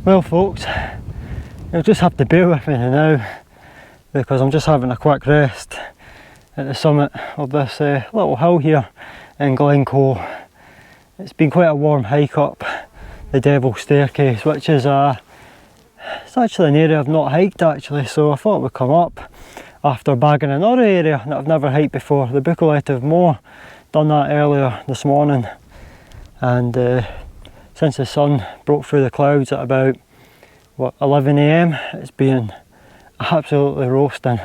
Well folks, you'll just have to bear with me now because I'm just having a quick rest at the summit of this little hill here in Glencoe. It's been quite a warm hike up the Devil's Staircase, which is it's actually an area I've not hiked actually, so I thought I would come up after bagging another area that I've never hiked before, the Buachaille Etive Mor. Done that earlier this morning, and since the sun broke through the clouds at about, what, 11 AM, it's been absolutely roasting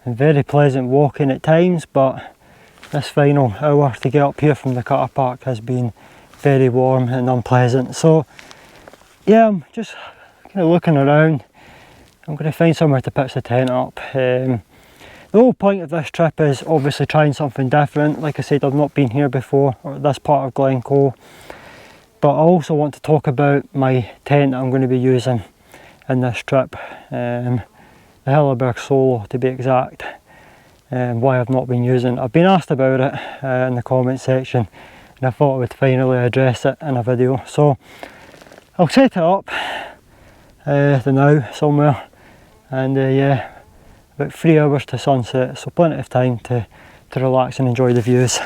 and very pleasant walking at times, but this final hour to get up here from the Naturehike has been very warm and unpleasant. So yeah, I'm just kind of looking around. I'm going to find somewhere to pitch the tent up. The whole point of this trip is obviously trying something different. Like I said, I've not been here before, or this part of Glencoe. But I also want to talk about my tent that I'm going to be using in this trip, the Hilleberg Soulo to be exact, why I've not been using it. I've been asked about it in the comment section, and I thought I would finally address it in a video. So I'll set it up the now somewhere, and yeah, about 3 hours to sunset, so plenty of time to relax and enjoy the views.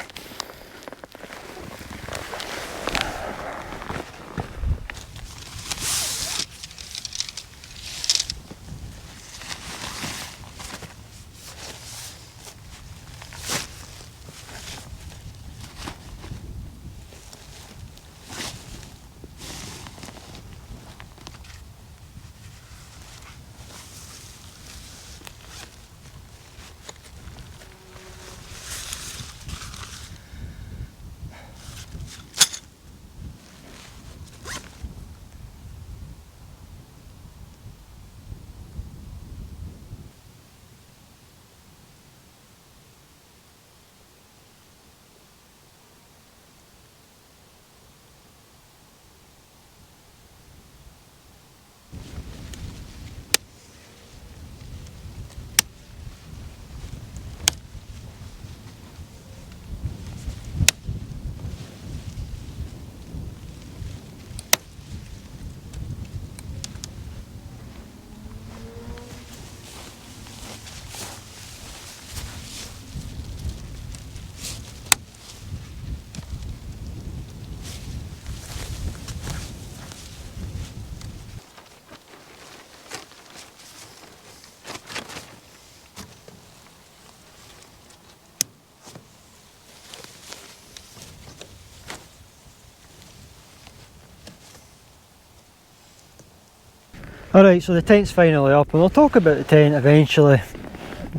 Alright, so the tent's finally up, and I'll talk about the tent eventually,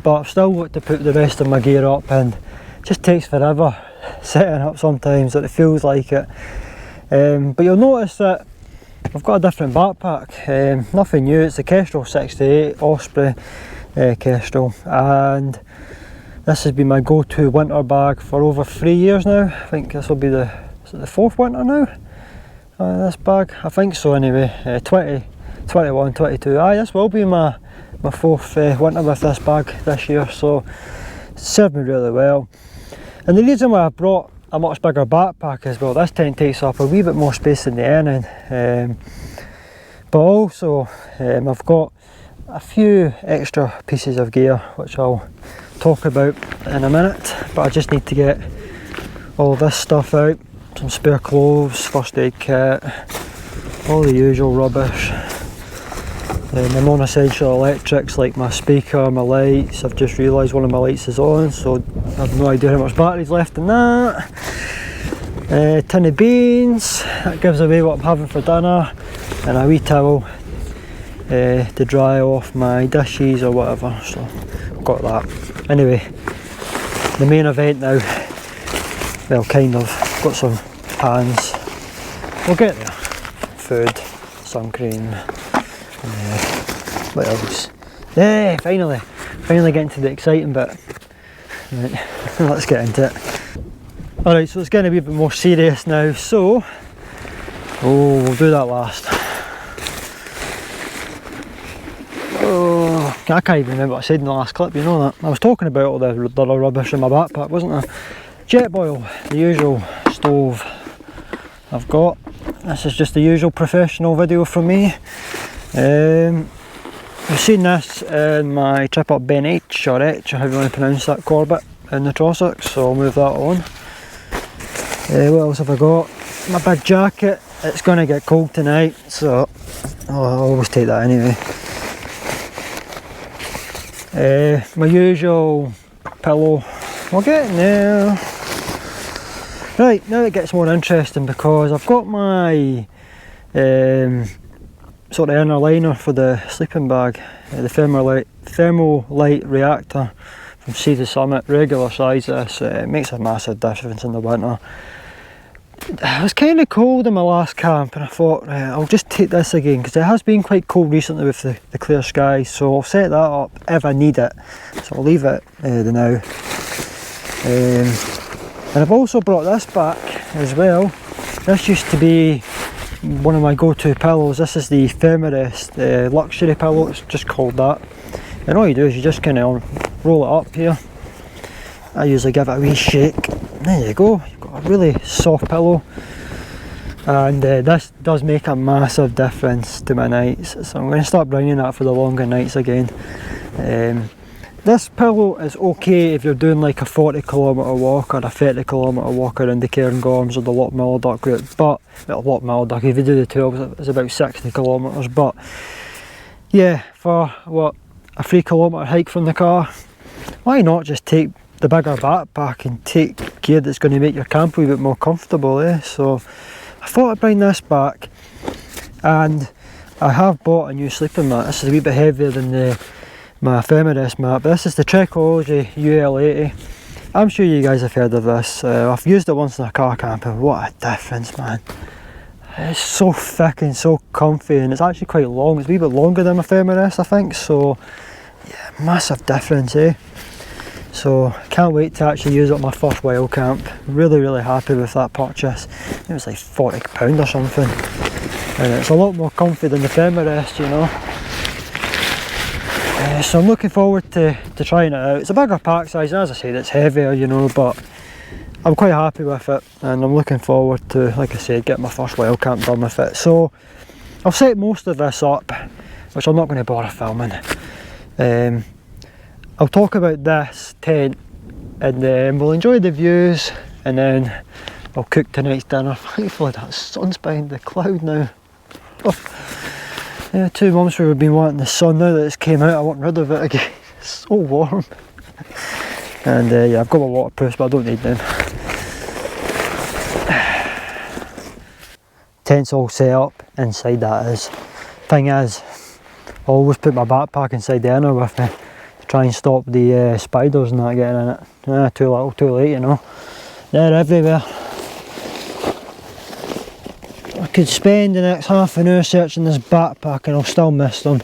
but I've still got to put the rest of my gear up, and it just takes forever setting up sometimes, it feels like it. But you'll notice that I've got a different backpack, nothing new. It's the Kestrel 68 Osprey Kestrel, and this has been my go-to winter bag for over 3 years now. I think this will be the 4th winter now, this bag, I think so anyway. 21, 22, aye, this will be my 4th winter with this bag this year, so it's served me really well. And the reason why I brought a much bigger backpack as well, this tent takes up a wee bit more space than the Enan, but also I've got a few extra pieces of gear which I'll talk about in a minute, but I just need to get all this stuff out, some spare clothes, first aid kit, all the usual rubbish. My non-essential electrics like my speaker, my lights. I've just realised one of my lights is on, so I have no idea how much battery's left in that. Tin of beans, that gives away what I'm having for dinner, and a wee towel to dry off my dishes or whatever, so I've got that. Anyway, the main event now, well, kind of, got some pans, we'll get there. Food, sun cream. What else? Yeah, finally getting to the exciting bit. Right, let's get into it. Alright, so it's getting a wee bit more serious now, so we'll do that last. Oh, I can't even remember what I said in the last clip, you know that. I was talking about all the rubbish in my backpack, wasn't I? Jetboil, the usual stove I've got. this is just the usual professional video from me. You've seen this in my trip up Ben H, or H, or however you want to pronounce that, Corbett in the Trossachs, so I'll move that on. What else have I got? My big jacket. It's going to get cold tonight, so I'll always take that anyway. My usual pillow. We're getting there. Right, now it gets more interesting because I've got my sort of inner liner for the sleeping bag, the Thermalite reactor from Sea to Summit, regular size this. It makes a massive difference in the winter. It was kind of cold in my last camp and I thought I'll just take this again because it has been quite cold recently with the clear skies, so I'll set that up if I need it, so I'll leave it now. And I've also brought this back as well. This used to be one of my go-to pillows. This is the Thermarest luxury pillow, it's just called that. And all you do is you just kind of roll it up here. I usually give it a wee shake. There you go, you've got a really soft pillow. And this does make a massive difference to my nights. So I'm going to start bringing that for the longer nights again. This pillow is okay if you're doing like a 40km walk or a 30km walk around the Cairngorms or the Loch Millerduck route, but, well, Loch Millerduck, if you do the 12 it's about 60km, but yeah, for what, a 3km hike from the car, why not just take the bigger backpack and take gear that's going to make your camp a wee bit more comfortable, eh? So I thought I'd bring this back, and I have bought a new sleeping mat. This is a wee bit heavier than my Thermarest mat, but this is the Trekology UL80. I'm sure you guys have heard of this. I've used it once in a car camp and what a difference, man. It's so thick and so comfy, and it's actually quite long. It's a wee bit longer than my Thermarest, I think, so yeah, massive difference, eh? So can't wait to actually use it on my first wild camp. Really happy with that purchase. It was like £40 or something, and it's a lot more comfy than the Thermarest, you know. So I'm looking forward to trying it out. It's a bigger pack size, and as I said, it's heavier, you know, but I'm quite happy with it, and I'm looking forward to, like I said, getting my first wild camp done with it. So I'll set most of this up, which I'm not going to bother filming. I'll talk about this tent, and then we'll enjoy the views, and then I'll cook tonight's dinner. Thankfully that sun's behind the cloud now. Oh. Yeah, 2 months where we've been wanting the sun. Now that it's came out, I want rid of it again. It's so warm. And yeah, I've got my waterproofs, but I don't need them. Tent's all set up, inside that is. Thing is, I always put my backpack inside the inner with me to try and stop the spiders and that getting in it. Too little, too late, you know. They're everywhere. I could spend the next half an hour searching this backpack and I'll still miss them.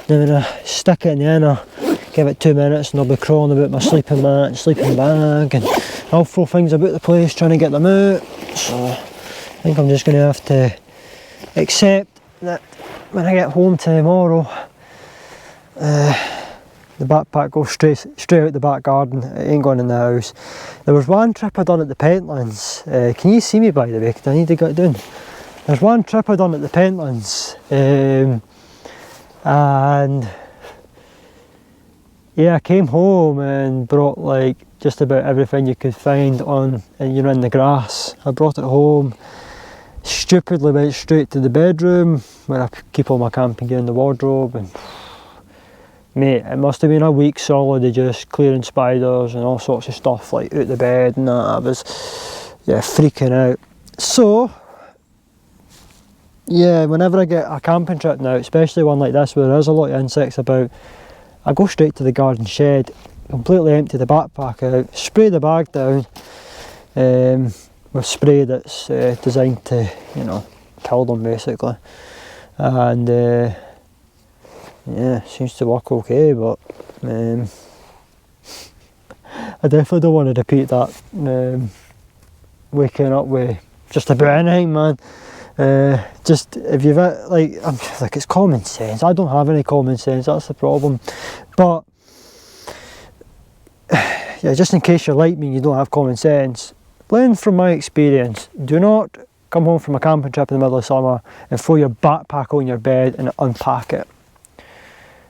Then when I stick it in the inner, give it 2 minutes and I'll be crawling about my sleeping mat and sleeping bag, and I'll throw things about the place trying to get them out. So I think I'm just going to have to accept that when I get home tomorrow, the backpack goes straight out the back garden. It ain't going in the house. There was one trip I done at the Pentlands. Can you see me, by the way? Because I need to get down. There's one trip I done at the Pentlands, and yeah, I came home and brought like just about everything you could find on, you know, in the grass. I brought it home, stupidly went straight to the bedroom where I keep all my camping gear in the wardrobe, and mate, it must have been a week solid of just clearing spiders and all sorts of stuff like out the bed and that. I was, yeah, freaking out. So yeah, whenever I get a camping trip now, especially one like this where there is a lot of insects about, I go straight to the garden shed, completely empty the backpack out, spray the bag down with spray that's designed to, you know, kill them basically. And yeah, seems to work okay, but I definitely don't want to repeat that. Waking up with just about anything, man. Just if you've like it's common sense. I don't have any common sense, that's the problem. But yeah, just in case you're like me and you don't have common sense, learn from my experience. Do not come home from a camping trip in the middle of summer and throw your backpack on your bed and unpack it.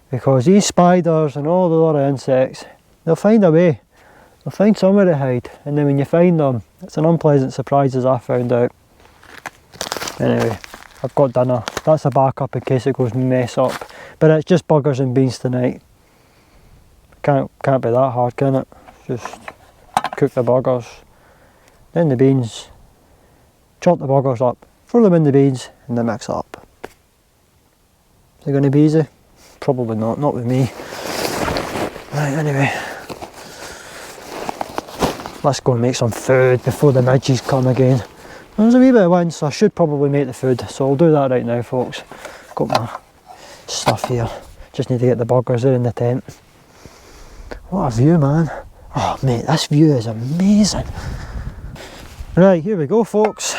Because these spiders and all the other insects, they'll find a way. They'll find somewhere to hide. And then when you find them, it's an unpleasant surprise, as I found out. Anyway, I've got dinner. That's a backup in case it goes mess up. But it's just burgers and beans tonight. Can't be that hard, can it? Just cook the burgers, then the beans, chop the burgers up, throw them in the beans, and then mix it up. Is it going to be easy? Probably not with me. Right, anyway. Let's go and make some food before the midges come again. There's a wee bit of wind, so I should probably make the food. So I'll do that right now, folks. Got my stuff here. Just need to get the burgers there in the tent. What a view, man. Oh mate, this view is amazing. Right, here we go, folks.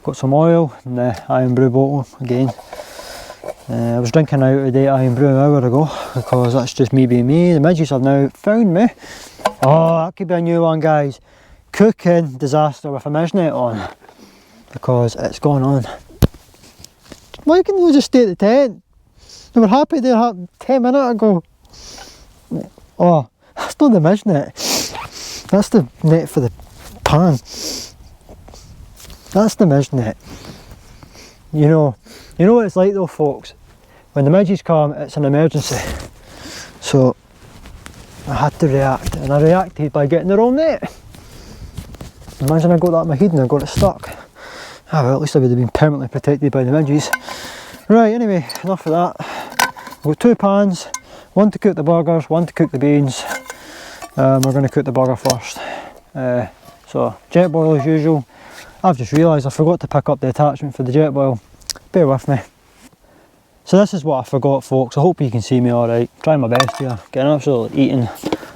Got some oil in the iron brew bottle again. I was drinking out of the iron brew an hour ago because that's just me being me. The midges have now found me. Oh, that could be a new one, guys. Cooking disaster with a midge net on, because it's gone on. Why can't they just stay at the tent? They were happy there 10 minutes ago. Oh, that's not the midge net. That's the net for the pan. That's the midge net. You know what it's like though, folks. When the midges come, it's an emergency. So I had to react, and I reacted by getting the wrong net. Imagine I got that in my head and I got it stuck. Ah well, at least I would have been permanently protected by the midges. Right, anyway, enough of that. I've got 2 pans, one to cook the burgers, one to cook the beans. We're going to cook the burger first. So, Jetboil as usual. I've just realised I forgot to pick up the attachment for the Jetboil. Bear with me. So this is what I forgot, folks. I hope you can see me alright. Trying my best here. Getting absolutely eaten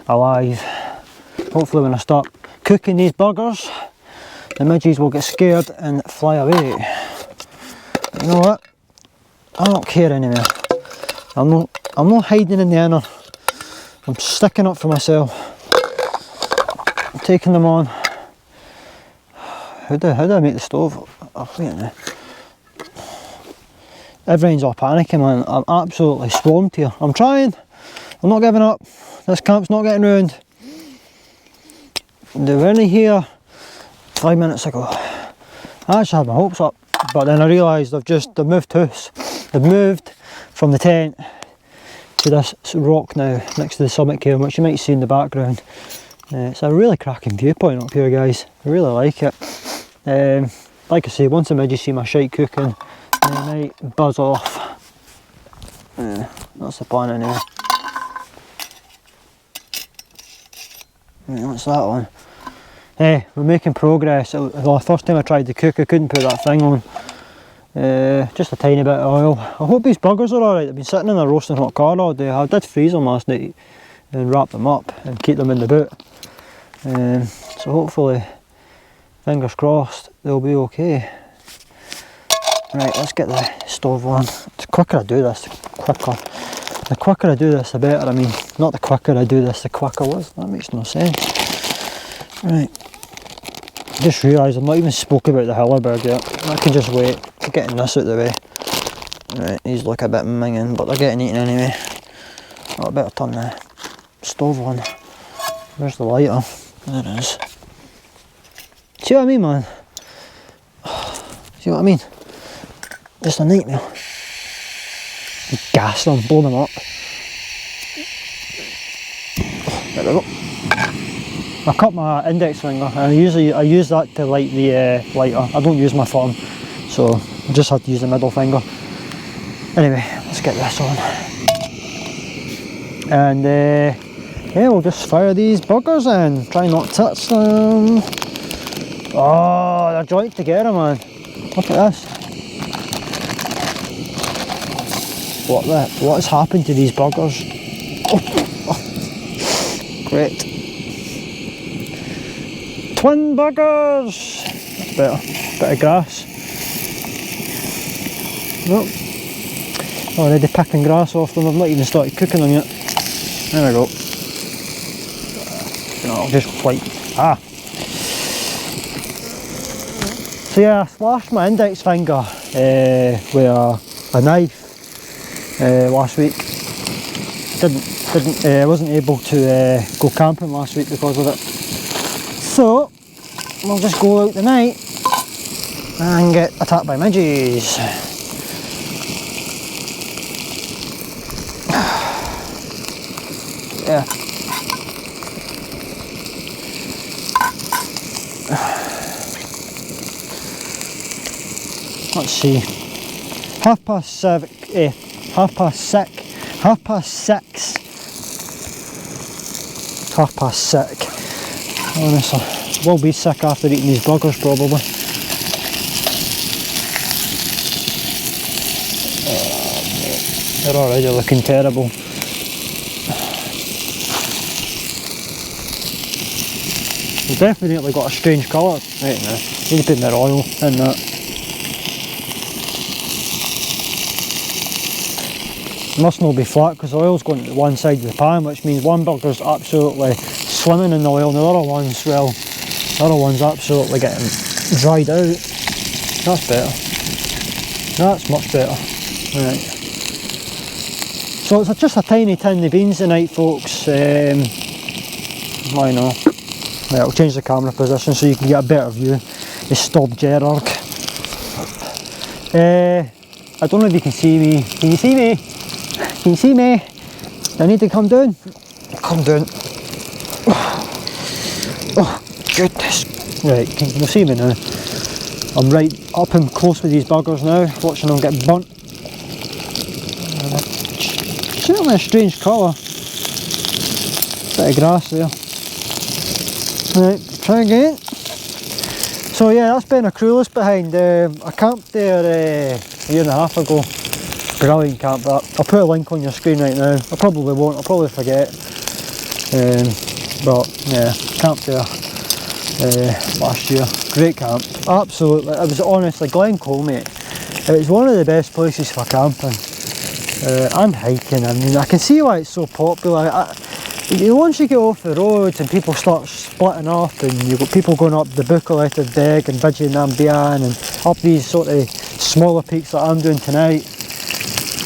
alive. Hopefully when I start cooking these burgers, the midges will get scared and fly away. But you know what? I don't care anymore. I'm not hiding in the inner. I'm sticking up for myself. I'm taking them on. How do I make the stove? Oh, wait a minute. Everyone's all panicking, man. I'm absolutely swamped here. I'm trying. I'm not giving up. This camp's not getting ruined. They were in here 5 minutes ago. I actually had my hopes up, but then I realised they've moved house. They've moved from the tent to this rock now next to the summit cairn, which you might see in the background. It's a really cracking viewpoint up here, guys. I really like it. Like I say, once the midges see my shite cooking, they might buzz off. That's the plan anyway. Right, what's that on? Hey, we're making progress. The first time I tried to cook, I couldn't put that thing on. Just a tiny bit of oil. I hope these burgers are alright. They've been sitting in a roasting hot car all day. I did freeze them last night and wrap them up and keep them in the boot. So hopefully, fingers crossed, they'll be okay. Right, let's get the stove on. The quicker I do this, the quicker I do this, the better. I mean, not the quicker I do this, the quicker was. That makes no sense. Right. I just realised I've not even spoke about the Hilleberg yet. I can just wait. Getting this out of the way. Right, these look a bit minging, but they're getting eaten anyway. Oh, I better turn the stove on. Where's the lighter? There it is. See what I mean, man? See what I mean? Just a nightmare. Gas them, blow them up. There we go. I cut my index finger, and I use that to light the lighter. I don't use my thumb, so I just have to use the middle finger. Anyway, let's get this on. And yeah, we'll just fire these burgers in. Try not to touch them. Oh, they're joined together, man. Look at this. What has happened to these burgers? Oh. Great. Twin burgers! That's better. Bit of grass. Nope. Already picking grass off them. I've not even started cooking them yet. There we go. No, I'll just like So yeah, I slashed my index finger with a knife last week. I wasn't able to go camping last week because of it. So we'll just go out tonight and get attacked by midges. Yeah. Let's see. Half past six. Honestly, we'll be sick after eating these burgers probably. They're already looking terrible. They've definitely got a strange colour right now. Need to put more oil in that. Must not be flat because the oil's going to one side of the pan, which means one burger's absolutely swimming in the oil and the other one's, well, the other one's absolutely getting dried out. That's better. That's much better. Right. So it's just a tiny tin of beans tonight, folks. Why not? Right, I'll change the camera position so you can get a better view. It's Stob Gerard. I don't know if you can see me. Can you see me? Can you see me? I need to come down. Come down. Oh, goodness. Right, you'll see me now. I'm right up and close with these burgers now, watching them get burnt. Certainly a strange colour. Bit of grass there. Right, try again. So yeah, that's been a cruelest behind. I camped there a year and a half ago. Brilliant camp that. I'll put a link on your screen right now. I probably won't, I'll probably forget. But yeah, camped there last year. Great camp. Absolutely. It was honestly Glencoe, mate. It was one of the best places for camping. And hiking. I mean, I can see why it's so popular. Once you get off the roads and people start splitting up and you've got people going up the Buachaille Etive Mor and Midge and up these sort of smaller peaks that I'm doing tonight,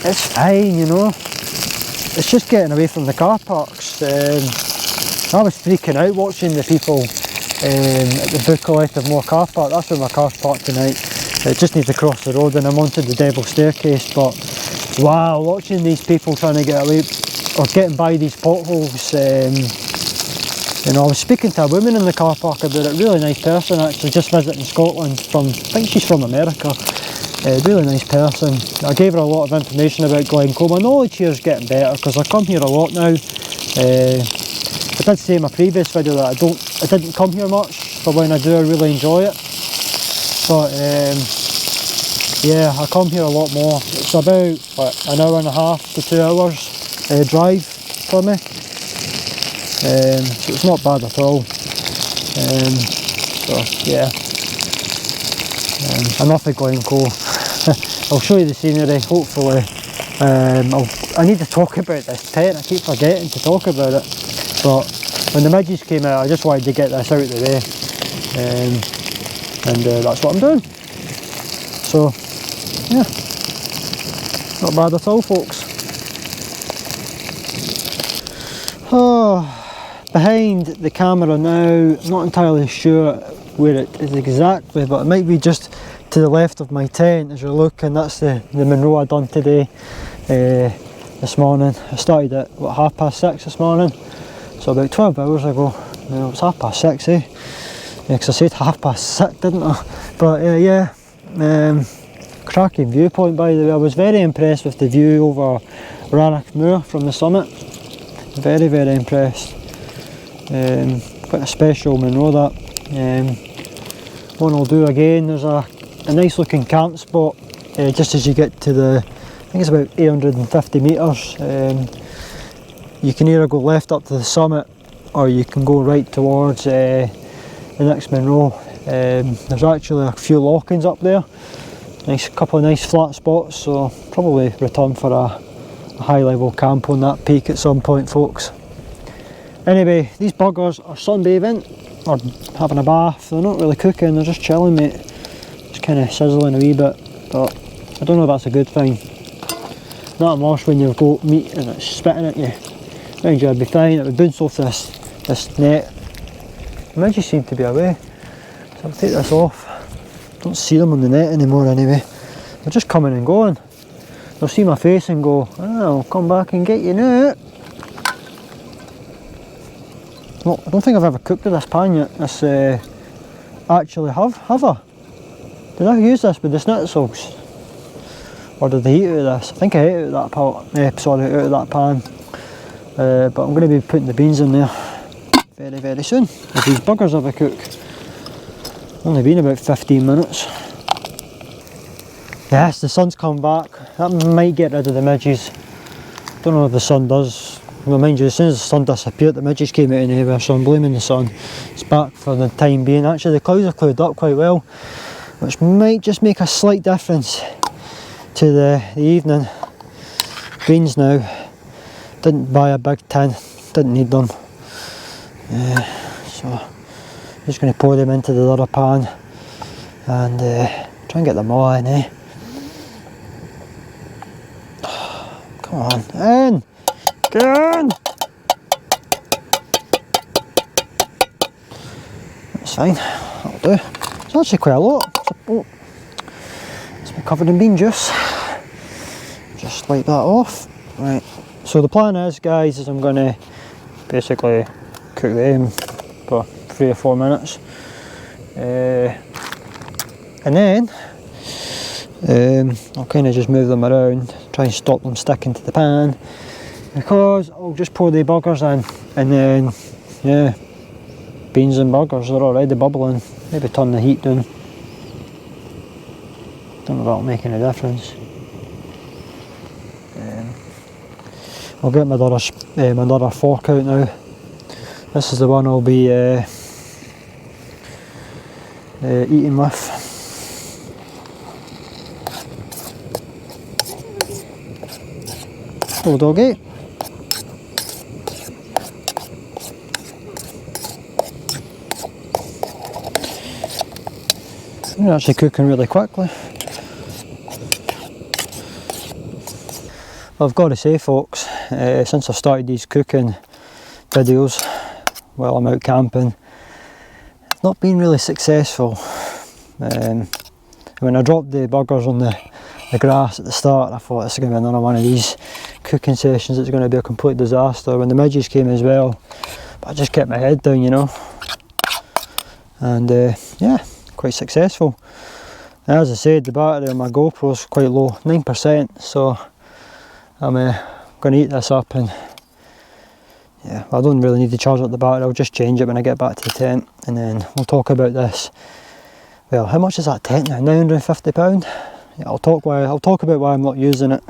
it's fine, you know. It's just getting away from the car parks. I was freaking out watching the people at the Buachaille Etive Mor car park. That's where my car's parked tonight. It just needs to cross the road and I'm onto the Devil Staircase, but wow, watching these people trying to get away or getting by these potholes. You know, I was speaking to a woman in the car park about it, really nice person actually, just visiting Scotland from, I think she's from America. Really nice person. I gave her a lot of information about Glencoe. My knowledge here is getting better because I come here a lot now. I did say in my previous video that I didn't come here much, but when I do I really enjoy it. But yeah, I come here a lot more. It's about what, an hour and a half to 2 hours drive for me. So it's not bad at all. So yeah, enough of Glencoe. I'll show you the scenery, hopefully. I need to talk about this tent, I keep forgetting to talk about it. But when the midges came out, I just wanted to get this out of the way. And that's what I'm doing. So, yeah, not bad at all, folks. Oh, behind the camera now, I'm not entirely sure where it is exactly, but it might be just to the left of my tent as you're looking. That's the Monroe I done today, this morning. I started at what, 6:30 this morning, so about 12 hours ago. No, it was 6:30, eh? Yeah, because I said 6:30, didn't I? But yeah, cracking viewpoint by the way. I was very impressed with the view over Rab Ascent from the summit. Very, very impressed. Quite a special Monroe that. One I'll do again. There's a nice looking camp spot just as you get to the, I think it's about 850 metres. You can either go left up to the summit or you can go right towards the next Monroe. There's actually a few lock-ins up there. Couple of nice flat spots, so probably return for a high level camp on that peak at some point, folks. Anyway, these buggers are sunbathing or having a bath. They're not really cooking, they're just chilling, mate. kind of sizzling a wee bit, but I don't know if that's a good thing. Not much when you've got meat and it's spitting at you. Mind you, I'd be fine, it would bounce off this net. The midges seem to be away, so I'll take this off. Don't see them on the net anymore anyway. They're just coming and going. They'll see my face and go, oh, I'll come back and get you now. Well, I don't think I've ever cooked with this pan yet. This actually have I? Did I use this with the schnitzels? Or did I eat out of this? I think I ate out of that pot, sorry, out of that pan. But I'm going to be putting the beans in there very, very soon. If these buggers have a cook. Only been about 15 minutes. Yes, the sun's come back. That might get rid of the midges. Don't know if the sun does. Well, mind you, as soon as the sun disappeared, the midges came out of nowhere, so I'm blaming the sun. It's back for the time being. Actually, the clouds are clouded up quite well, which might just make a slight difference to the evening. Beans now. Didn't buy a big tin, didn't need them. So I'm just going to pour them into the other pan and try and get them all in, Come on, in! Get in! That's fine, that'll do. It's actually quite a lot. It's been covered in bean juice. Just wipe that off. Right. So the plan is, guys, is I'm going to basically cook them for 3 or 4 minutes, and then I'll kind of just move them around, try and stop them sticking to the pan, because I'll just pour the burgers in, and then yeah, beans and burgers are already bubbling. Maybe turn the heat down. Don't know if that'll make any difference. I'll get my other fork out now. This is the one I'll be eating with. Oh doggy. You're actually cooking really quickly. I've got to say, folks, since I've started these cooking videos while I'm out camping, it's not been really successful. When I dropped the burgers on the grass at the start, I thought this is going to be another one of these cooking sessions that's going to be a complete disaster. When the midges came as well, but I just kept my head down, you know, and yeah, quite successful. And as I said, the battery on my GoPro's quite low, 9%, so I'm going to eat this up, and yeah, I don't really need to charge up the battery. I'll just change it when I get back to the tent, and then we'll talk about this. Well, how much is that tent now? £950? Yeah, I'll talk about why I'm not using it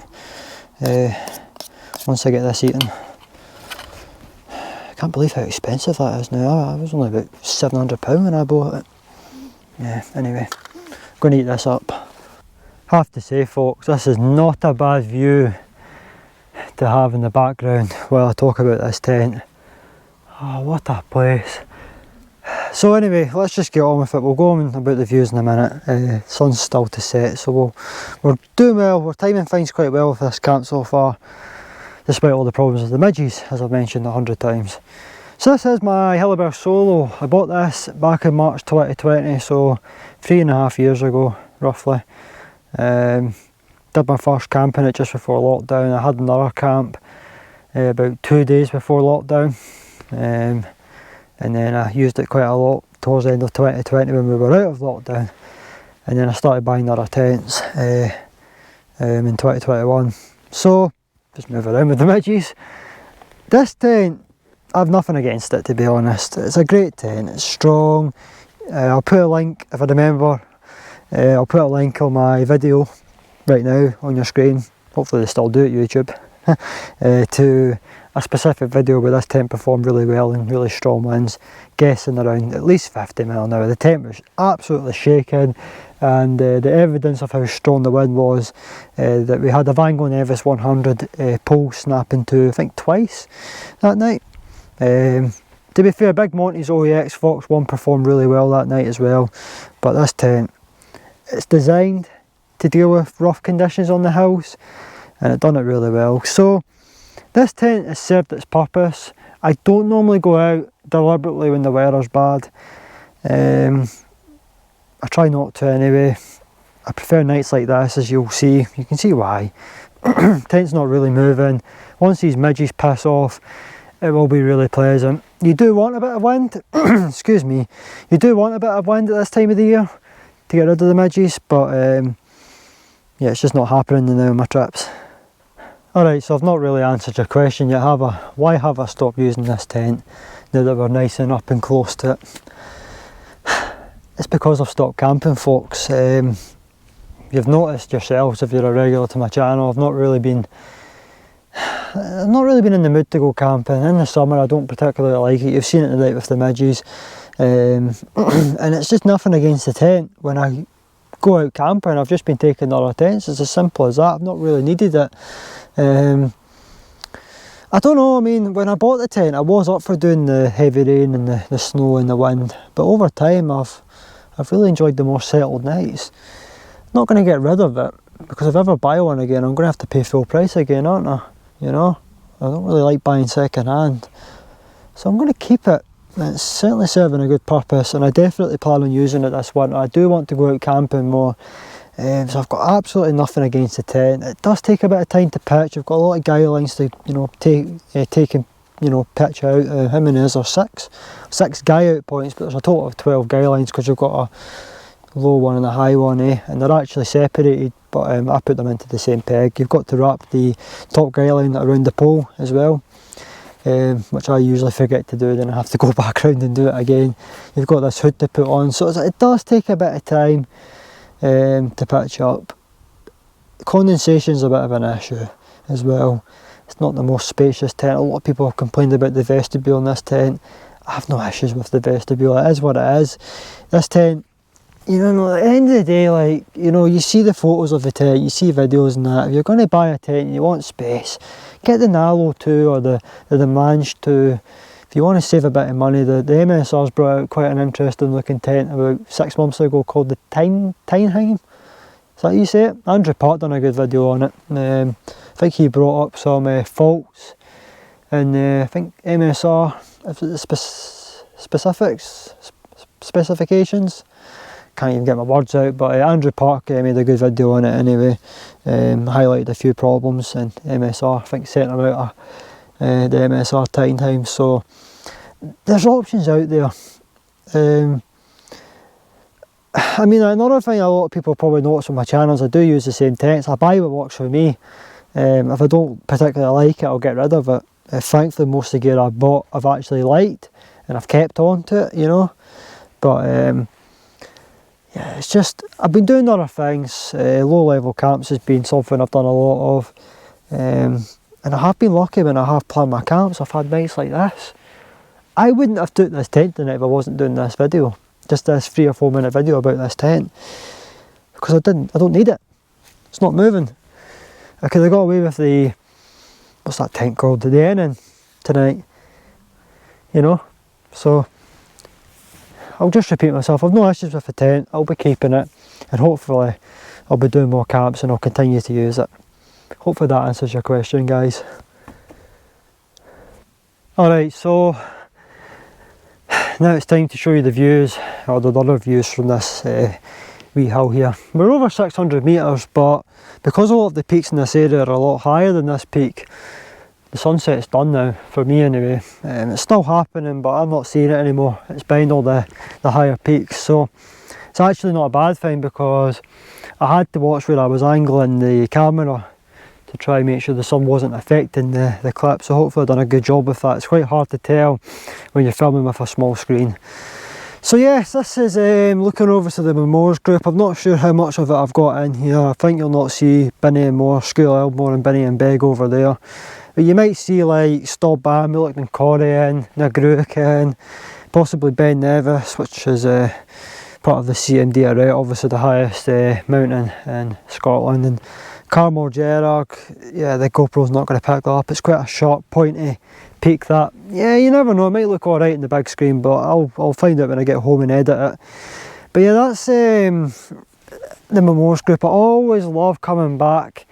once I get this eaten. I can't believe how expensive that is now. It was only about £700 when I bought it. Yeah, anyway, I'm going to eat this up. Have to say, folks, this is not a bad view to have in the background while I talk about this tent. Oh, what a place. So anyway, let's just get on with it. We'll go on about the views in a minute. Sun's still to set, so we're doing well. We're timing things quite well with this camp so far, despite all the problems with the midges, as I've mentioned 100 times. So this is my Hilleberg Soulo. I bought this back in March 2020, so 3.5 years ago, roughly. Did my first camp in it just before lockdown. I had another camp about 2 days before lockdown, and then I used it quite a lot towards the end of 2020 when we were out of lockdown, and then I started buying other tents in 2021. So just move around with the midges. This tent, I've nothing against it, to be honest. It's a great tent, it's strong. I'll put a link, if I remember, I'll put a link on my video right now on your screen, hopefully they still do it, YouTube, to a specific video where this tent performed really well in really strong winds, guessing around at least 50 mile an hour. The tent was absolutely shaking, and the evidence of how strong the wind was, that we had a Van Gogh Nevis 100 pole snapping to, I think, twice that night. To be fair, Big Monty's OEX Fox 1 performed really well that night as well, but this tent, it's designed to deal with rough conditions on the hills, and it done it really well. So this tent has served its purpose. I don't normally go out deliberately when the weather's bad. I try not to anyway. I prefer nights like this, as you'll see. You can see why. Tent's not really moving. Once these midges piss off, it will be really pleasant. You do want a bit of wind, excuse me, you do want a bit of wind at this time of the year to get rid of the midges, but yeah, it's just not happening now on my trips. Alright, so I've not really answered your question yet, have I? Why have I stopped using this tent now that we're nice and up and close to it? It's because I've stopped camping, folks. You've noticed yourselves, if you're a regular to my channel, I've not really been in the mood to go camping. In the summer I don't particularly like it. You've seen it tonight with the midges, and it's just nothing against the tent. When I go out camping, I've just been taking other tents. It's as simple as that. I've not really needed it. I don't know, I mean, when I bought the tent I was up for doing the heavy rain and the snow and the wind, but over time I've really enjoyed the more settled nights. Not going to get rid of it, because if I ever buy one again I'm going to have to pay full price again, aren't I? You know, I don't really like buying second hand, so I'm going to keep it. It's certainly serving a good purpose, and I definitely plan on using it this winter. I do want to go out camping more, so I've got absolutely nothing against the tent. It does take a bit of time to pitch. I've got a lot of guy lines to, you know, take and you know, pitch out. How many is there? Six guy out points, but there's a total of 12 guy lines because you've got a low one and a high one, and they're actually separated, but I put them into the same peg. You've got to wrap the top guy line around the pole as well, which I usually forget to do, then I have to go back around and do it again. You've got this hood to put on, so it does take a bit of time to pitch up. Condensation's a bit of an issue as well. It's not the most spacious tent. A lot of people have complained about the vestibule in this tent. I have no issues with the vestibule. It is what it is. This tent, you know, at the end of the day, like, you know, you see the photos of the tent, you see videos and that. If you're going to buy a tent and you want space, get the Nalo 2 or the Mange 2. If you want to save a bit of money, the MSR's brought out quite an interesting looking tent about 6 months ago called the Teinheim. Is that how you say it? Andrew Park done a good video on it. I think he brought up some faults and I think MSR specifications. Can't even get my words out, but Andrew Park made a good video on it anyway. Highlighted a few problems, and MSR I think sent them out the MSR Teinheim. So there's options out there. I mean, another thing a lot of people probably notice on my channels, I do use the same tents. I buy what works for me. If I don't particularly like it, I'll get rid of it. Thankfully most of the gear I bought I've actually liked and I've kept on to it, you know. But yeah, it's just, I've been doing other things. Low level camps has been something I've done a lot of, and I have been lucky when I have planned my camps. I've had nights like this. I wouldn't have took this tent tonight if I wasn't doing this video, just this 3 or 4 minute video about this tent, because I don't need it. It's not moving. I could have got away with the, what's that tent called, the Enan tonight, you know. So I'll just repeat myself, I've no issues with the tent, I'll be keeping it, and hopefully I'll be doing more camps and I'll continue to use it. Hopefully that answers your question, guys. Alright, so now it's time to show you the views, or the other views from this wee hill here. We're over 600 metres, but because a lot of the peaks in this area are a lot higher than this peak, the sunset's done now, for me anyway. It's still happening, but I'm not seeing it anymore. It's behind all the higher peaks, so it's actually not a bad thing, because I had to watch where I was angling the camera to try and make sure the sun wasn't affecting the clip, so hopefully I've done a good job with that. It's quite hard to tell when you're filming with a small screen. So yes, this is looking over to the Monroes group. I'm not sure how much of it I've got in here. I think you'll not see Binny and Moore, School Elmore and Binny and Beg over there. But you might see like Snugpak, Mullick and Corey in, Naturehike in, possibly Ben Nevis, which is part of the CMD array, obviously the highest mountain in Scotland, and Carmore Gerard. Yeah, the GoPro's not going to pick that up. It's quite a sharp, pointy peak that. Yeah, you never know, it might look alright in the big screen, but I'll find out when I get home and edit it. But yeah, that's the Monroes group, I always love coming back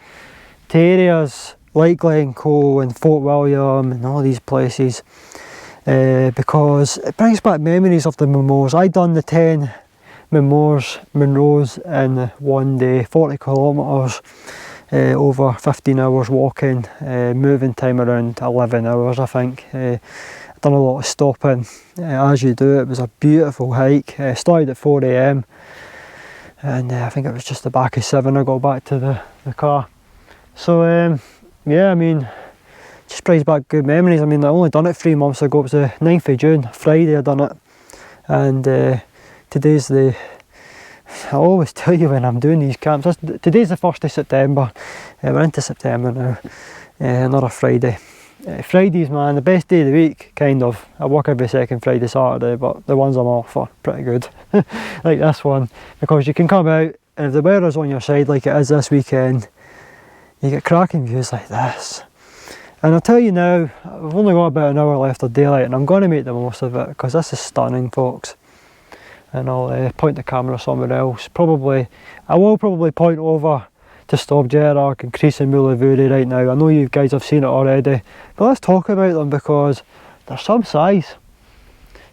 to areas like Glencoe and Fort William and all these places, because it brings back memories of the Monroes. I done the 10 Monroes in one day, 40 kilometres, over 15 hours walking, moving time around 11 hours I think. Done a lot of stopping, as you do. It was a beautiful hike. Started at 4 AM and I think it was just the back of 7 I got back to the car. So yeah, I mean, just brings back good memories. I mean, I only done it 3 months ago. It was the 9th of June, Friday I done it, and today's the, I always tell you when I'm doing these camps, today's the 1st of September, we're into September now, another Friday. Fridays, man, the best day of the week, kind of. I work every second Friday, Saturday, but the ones I'm off are pretty good. Like this one, because you can come out, and if the weather's on your side like it is this weekend, you get cracking views like this. And I'll tell you now, I've only got about an hour left of daylight, and I'm going to make the most of it, because this is stunning, folks. And I'll point the camera somewhere else. I will probably point over to Stop Jetboil and Crease and Mulavuri right now. I know you guys have seen it already, but let's talk about them because they're some size,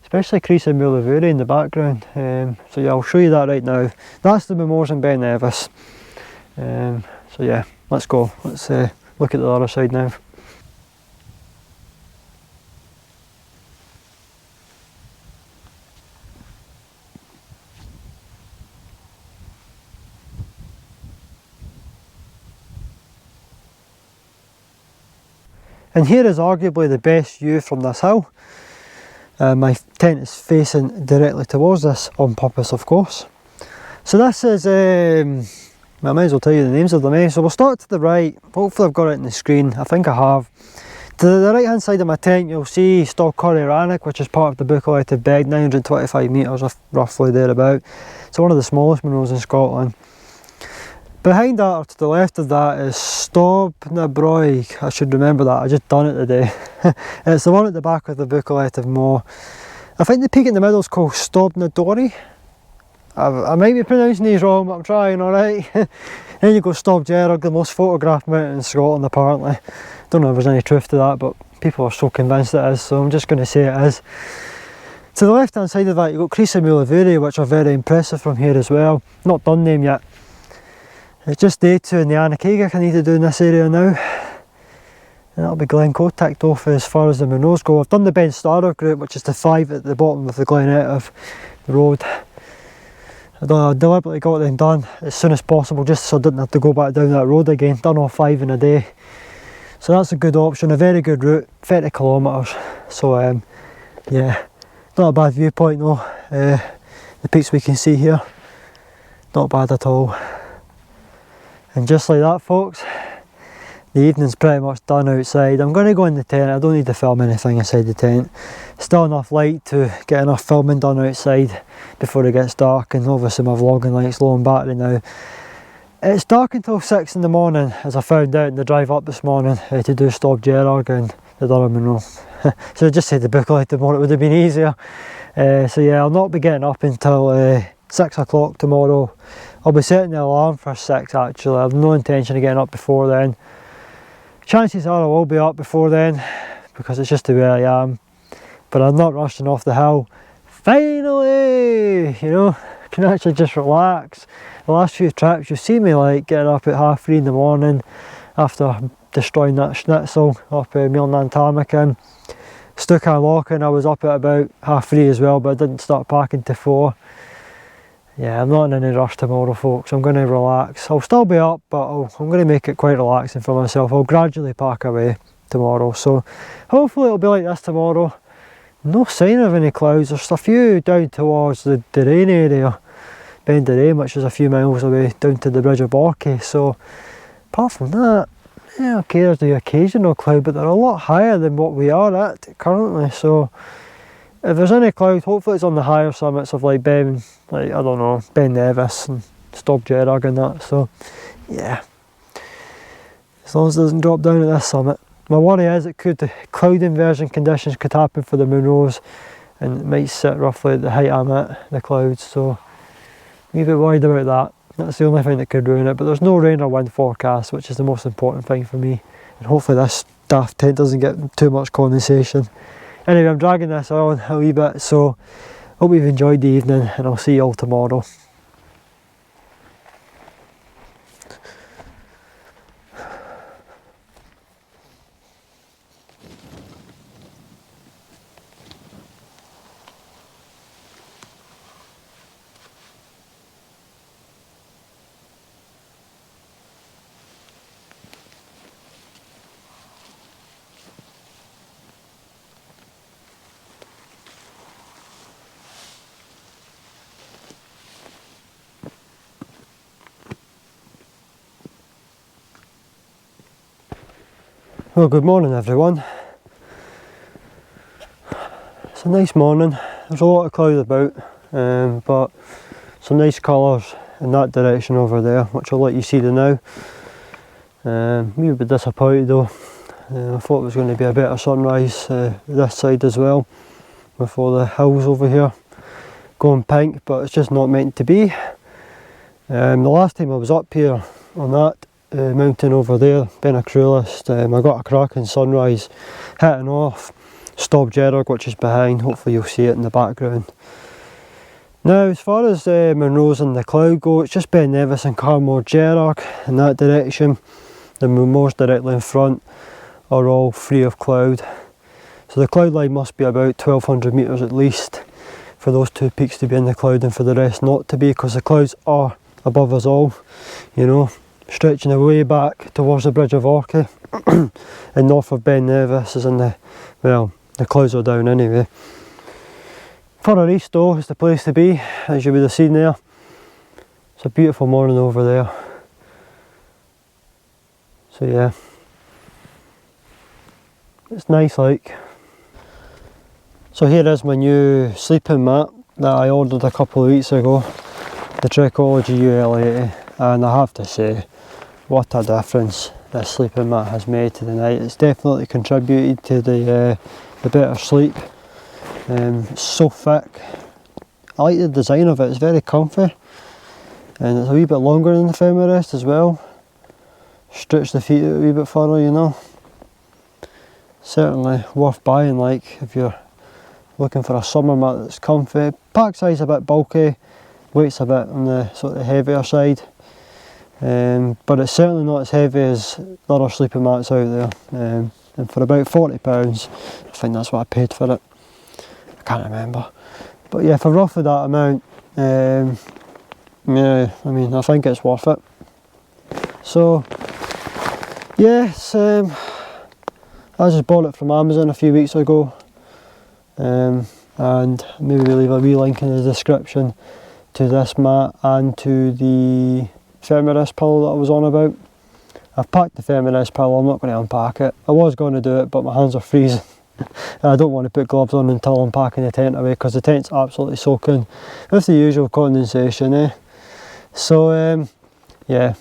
especially Crease and Mulavuri in the background. So yeah, I'll show you that right now. That's the Monroes in Ben Nevis. So yeah, let's go. Let's look at the other side now. And here is arguably the best view from this hill. My tent is facing directly towards this, on purpose of course. So this is, I might as well tell you the names of them, eh? So we'll start to the right. Hopefully I've got it on the screen, I think I have. To the right hand side of my tent you'll see Stogcurry Rannoch, which is part of the Buachaille Etive Mor, 925 metres roughly thereabout. It's one of the smallest Monroes in Scotland. Behind that, or to the left of that, is Stobnabroig. I should remember that, I just done it today. It's the one at the back of the Buachaille Etive Mor. I think the peak in the middle is called Stobnadori. I might be pronouncing these wrong, but I'm trying, alright. Then you go Stop Jetboil, the most photographed mountain in Scotland apparently. Don't know if there's any truth to that, but people are so convinced it is, so I'm just going to say it is. To the left hand side of that you've got Crease and Mulavuri, which are very impressive from here as well. Not done them yet. It's just day 2 in the Naturehike I need to do in this area now. And that'll be Glencoe ticked off as far as the Monroes go. I've done the Ben Starr group, which is the 5 at the bottom of the Glen Etive road. I deliberately got them done as soon as possible just so I didn't have to go back down that road again. Done all 5 in a day. So that's a good option, a very good route, 30 kilometres. So yeah, not a bad viewpoint though. The peaks we can see here, not bad at all. And just like that folks, the evening's pretty much done outside. I'm going to go in the tent, I don't need to film anything inside the tent. Still enough light to get enough filming done outside before it gets dark, and obviously my vlogging light's low on battery now. It's dark until 6 in the morning, as I found out in the drive up this morning to do Stop Jetboil and the other Monroe. So I just said the Buachaille Etive Mor, it would have been easier. So yeah, I'll not be getting up until 6 o'clock tomorrow. I'll be setting the alarm for 6 actually. I have no intention of getting up before then. Chances are I will be up before then because it's just the way I am. But I'm not rushing off the hill. Finally! You know, I can actually just relax. The last few trips you've seen me like getting up at 3:30 in the morning after destroying that schnitzel up at Milnan Tarmacan. Stukan Lochan I was up at about 3:30 as well, but I didn't start packing till 4. Yeah, I'm not in any rush tomorrow folks, I'm going to relax. I'll still be up, but I'm going to make it quite relaxing for myself. I'll gradually pack away tomorrow, so hopefully it'll be like this tomorrow. No sign of any clouds, there's a few down towards the rain area, Bend the Rain, which is a few miles away down to the Bridge of Borky. So apart from that, yeah, okay, there's the occasional cloud, but they're a lot higher than what we are at currently. So if there's any cloud, hopefully it's on the higher summits of like Ben, like I don't know, Ben Nevis and Stop Jetboil and that. So yeah, as long as it doesn't drop down at this summit. My worry is the cloud inversion conditions could happen for the Monroes, and it might sit roughly at the height I'm at, the clouds. So I'm a bit worried about that. That's the only thing that could ruin it, but there's no rain or wind forecast, which is the most important thing for me. And hopefully this daft tent doesn't get too much condensation. Anyway, I'm dragging this on a wee bit, so hope you've enjoyed the evening, and I'll see you all tomorrow. Well, good morning everyone. It's a nice morning. There's a lot of cloud about, but some nice colours in that direction over there, which I'll let you see now. Me a bit disappointed though. I thought it was going to be a better sunrise this side as well, with all the hills over here going pink, but it's just not meant to be. The last time I was up here on that mountain over there, being a cruelist, I got a cracking sunrise hitting off Stob Hilleberg, which is behind. Hopefully you'll see it in the background. Now, as far as Monroes and the cloud go, it's just Ben Nevis and Carmore Hilleberg in that direction. The Monroes directly in front are all free of cloud. So the cloud line must be about 1200 metres at least for those two peaks to be in the cloud and for the rest not to be, because the clouds are above us all, you know, stretching away back towards the Bridge of Orchy and north of Ben Nevis is in the, well, the clouds are down anyway. Further east though is the place to be, as you would have seen there. It's a beautiful morning over there. So yeah, it's nice like. So here is my new sleeping mat that I ordered a couple of weeks ago, the Trekology UL80, and I have to say, what a difference this sleeping mat has made to the night. It's definitely contributed to the better sleep. It's so thick. I like the design of it, it's very comfy, and it's a wee bit longer than the Thermarest as well. Stretch the feet out a wee bit further, you know. Certainly worth buying, like, if you're looking for a summer mat that's comfy. Pack size a bit bulky, weight's a bit on the sort of heavier side, but it's certainly not as heavy as the other sleeping mats out there. And for about £40, I think that's what I paid for it. I can't remember, but yeah, for roughly that amount, yeah, I mean, I think it's worth it. So yes, I just bought it from Amazon a few weeks ago, and maybe we'll leave a wee link in the description to this mat and to the Thermarest pillow that I was on about. I've packed the Thermarest pillow, I'm not going to unpack it. I was going to do it, but my hands are freezing. And I don't want to put gloves on until I'm packing the tent away, because the tent's absolutely soaking with the usual condensation, eh? So yeah,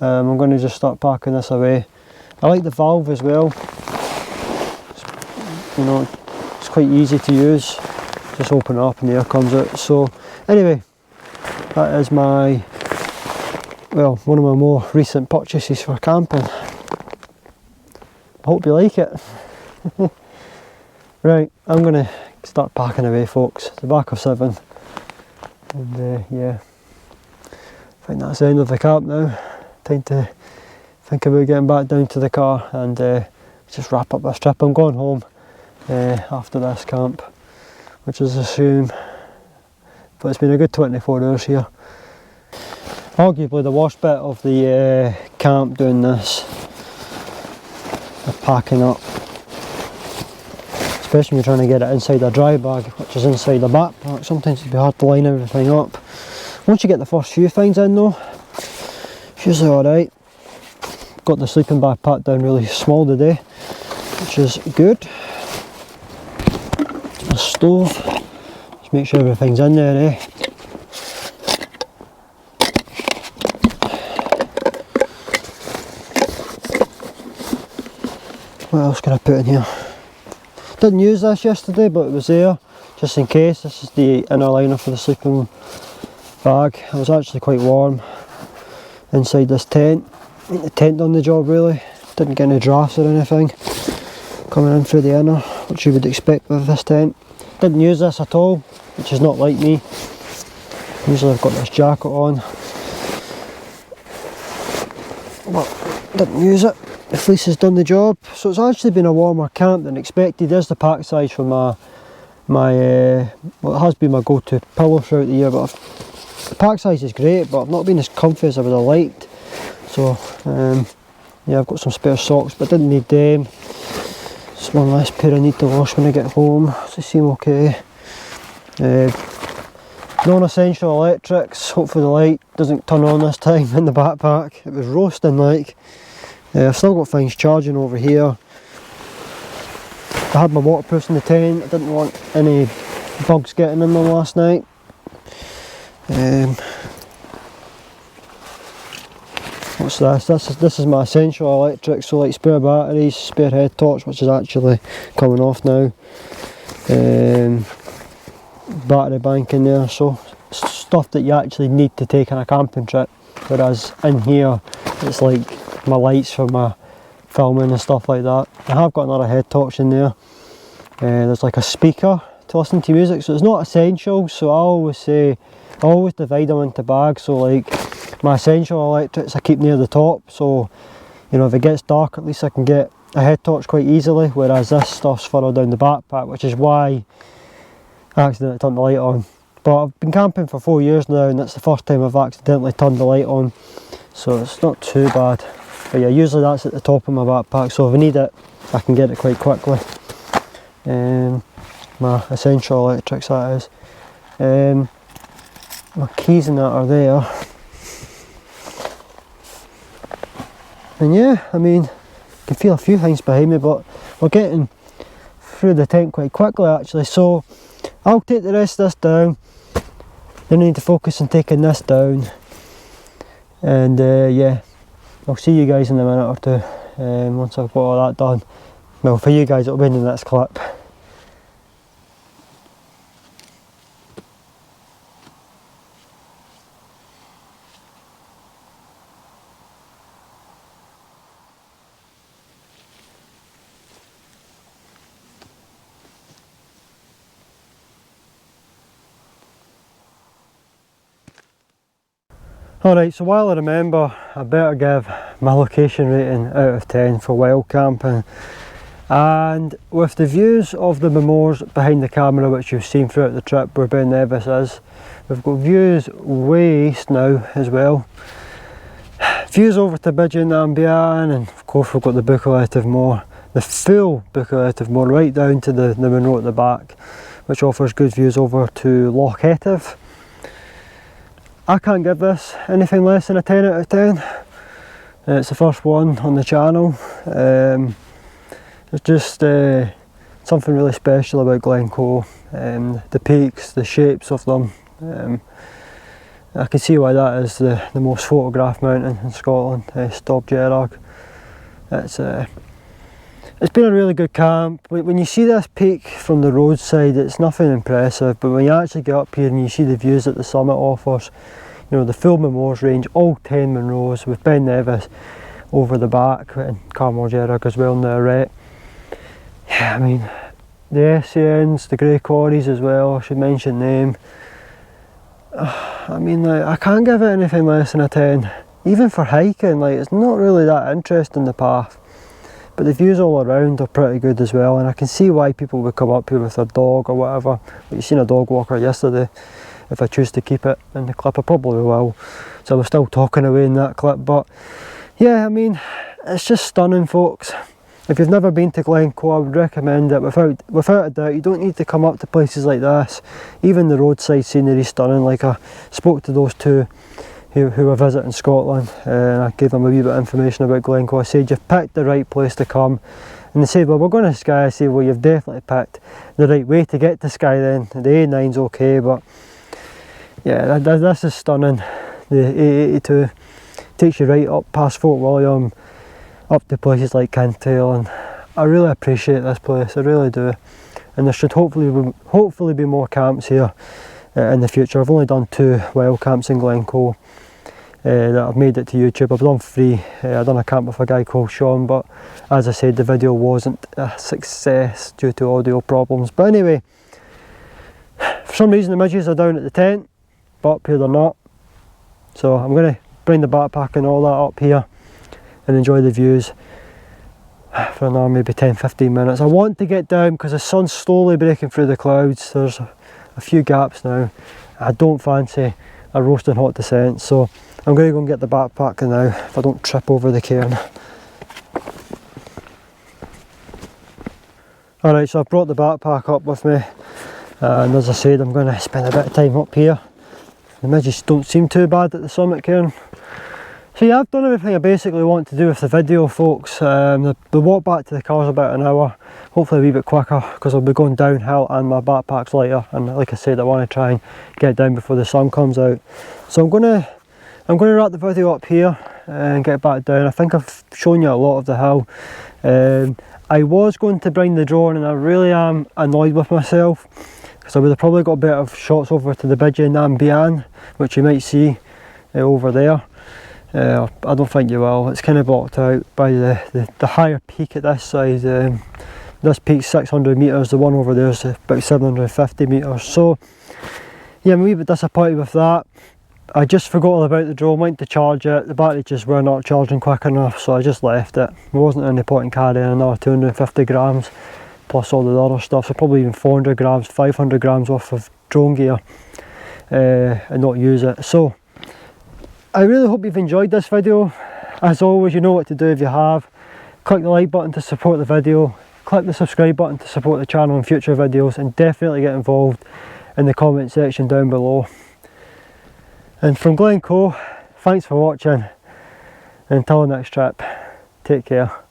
I'm going to just start packing this away. I like the valve as well. You know, it's quite easy to use. Just open it up and the air comes out. So anyway, that is my, well, one of my more recent purchases for camping. I hope you like it. Right, I'm going to start packing away, folks. The back of 7. And yeah, I think that's the end of the camp now. Time to think about getting back down to the car and just wrap up this trip. I'm going home after this camp, which is a shame, but it's been a good 24 hours here. Arguably the worst bit of the camp doing this, the packing up, especially when you're trying to get it inside a dry bag, which is inside the backpack. Sometimes it can be hard to line everything up. Once you get the first few things in though, it's usually alright. Got the sleeping bag packed down really small today, which is good. A stove, just make sure everything's in there, eh? What else can I put in here? Didn't use this yesterday, but it was there just in case. This is the inner liner for the sleeping bag. It was actually quite warm, inside this tent. The tent done the job really, didn't get any drafts or anything coming in through the inner, which you would expect with this tent. Didn't use this at all, which is not like me. Usually I've got this jacket on, but didn't use it. The fleece has done the job, so it's actually been a warmer camp than expected. There's the pack size for well, it has been my go-to pillow throughout the year, but the pack size is great, but I've not been as comfy as I would have liked. So yeah, I've got some spare socks, but didn't need them. Just one less pair I need to wash when I get home. They seem okay. Non-essential electrics. Hopefully the light doesn't turn on this time in the backpack. It was roasting like. I've still got things charging over here. I had my waterproofs in the tent. I didn't want any bugs getting in them last night. What's this? This is my essential electrics, so like spare batteries, spare head torch, which is actually coming off now. Battery bank in there, so stuff that you actually need to take on a camping trip. Whereas in here, it's like my lights for my filming and stuff like that. I have got another head torch in there. There's like a speaker to listen to music, so it's not essential. So I always divide them into bags. So like my essential electrics I keep near the top, so you know if it gets dark at least I can get a head torch quite easily, whereas this stuff's further down the backpack, which is why I accidentally turned the light on. But I've been camping for 4 years now and that's the first time I've accidentally turned the light on, so it's not too bad. But yeah, usually that's at the top of my backpack, so if I need it I can get it quite quickly. My essential electrics, that is. My keys and that are there. And yeah, I mean, I can feel a few things behind me, but we're getting through the tent quite quickly actually, so I'll take the rest of this down. Then I need to focus on taking this down, and yeah, I'll see you guys in a minute or two once I've got all that done. Well, for you guys it'll be in the next clip. Alright, so while I remember, I better give my location rating out of 10 for wild camping. And with the views of the Moors behind the camera, which you've seen throughout the trip where Ben Nevis is, we've got views way east now as well. Views over to Midge and Ambian, and of course we've got the Buachaille Etive Mor, the full Buachaille Etive Mor right down to the Monroe at the back, which offers good views over to Loch Etive. I can't give this anything less than a 10 out of 10. It's the first one on the channel. It's just something really special about Glencoe. The peaks, the shapes of them. I can see why that is the most photographed mountain in Scotland, Stob Gerrag. It's been a really good camp. When you see this peak from the roadside, it's nothing impressive, but when you actually get up here and you see the views that the summit offers, you know, the full Moors range, all 10 Monroes with Ben Nevis over the back, and Carmel Gerrag as well in the arete. Yeah, I mean, the SCNs, the Grey Quarries as well, I should mention them. I mean, like, I can't give it anything less than a 10. Even for hiking, like, it's not really that interesting, the path. But the views all around are pretty good as well, and I can see why people would come up here with their dog or whatever. Like, you've seen a dog walker yesterday. If I choose to keep it in the clip, I probably will. So we're still talking away in that clip, but yeah, I mean, it's just stunning, folks. If you've never been to Glencoe, I would recommend it without a doubt. You don't need to come up to places like this. Even the roadside scenery is stunning. Like, I spoke to those two who were visiting Scotland, and I gave them a wee bit of information about Glencoe. I said, you've picked the right place to come. And they said, well, we're going to Skye. I said, well, you've definitely picked the right way to get to Skye then. The A9's okay, but yeah, this is stunning. The A82 takes you right up past Fort William, up to places like Kintail, and I really appreciate this place, I really do. And there should hopefully be more camps here in the future. I've only done 2 wild camps in Glencoe. that I've made it to YouTube. I've done 3. I've done a camp with a guy called Sean, but as I said, the video wasn't a success due to audio problems. But anyway, for some reason the midges are down at the tent, but up here they're not. So I'm going to bring the backpack and all that up here and enjoy the views for another maybe 10-15 minutes. I want to get down because the sun's slowly breaking through the clouds. There's a few gaps now. I don't fancy a roasting hot descent, so I'm going to go and get the backpack now if I don't trip over the cairn. Alright, so I've brought the backpack up with me, and as I said, I'm going to spend a bit of time up here. The midges don't seem too bad at the summit cairn. So yeah, I've done everything I basically want to do with the video, folks. The walk back to the car is about an hour, hopefully a wee bit quicker because I'll be going downhill and my backpack's lighter, and like I said, I want to try and get down before the sun comes out. So I'm going to wrap the video up here and get back down. I think I've shown you a lot of the hill. I was going to bring the drone, and I really am annoyed with myself because I would have probably got better shots over to the Buachaille Enan, which you might see over there. I don't think you will. It's kind of blocked out by the higher peak at this side. This peak's 600 metres, the one over there is about 750 metres. So yeah, I'm a wee bit disappointed with that. I just forgot all about the drone, went to charge it, the batteries just were not charging quick enough, so I just left it. There wasn't any point in carrying another 250 grams plus all the other stuff, so probably even 400 grams, 500 grams worth of drone gear and not use it. So I really hope you've enjoyed this video. As always, you know what to do if you have. Click the like button to support the video, click the subscribe button to support the channel in future videos, and definitely get involved in the comment section down below. And from Glencoe, thanks for watching, and until the next trip, take care.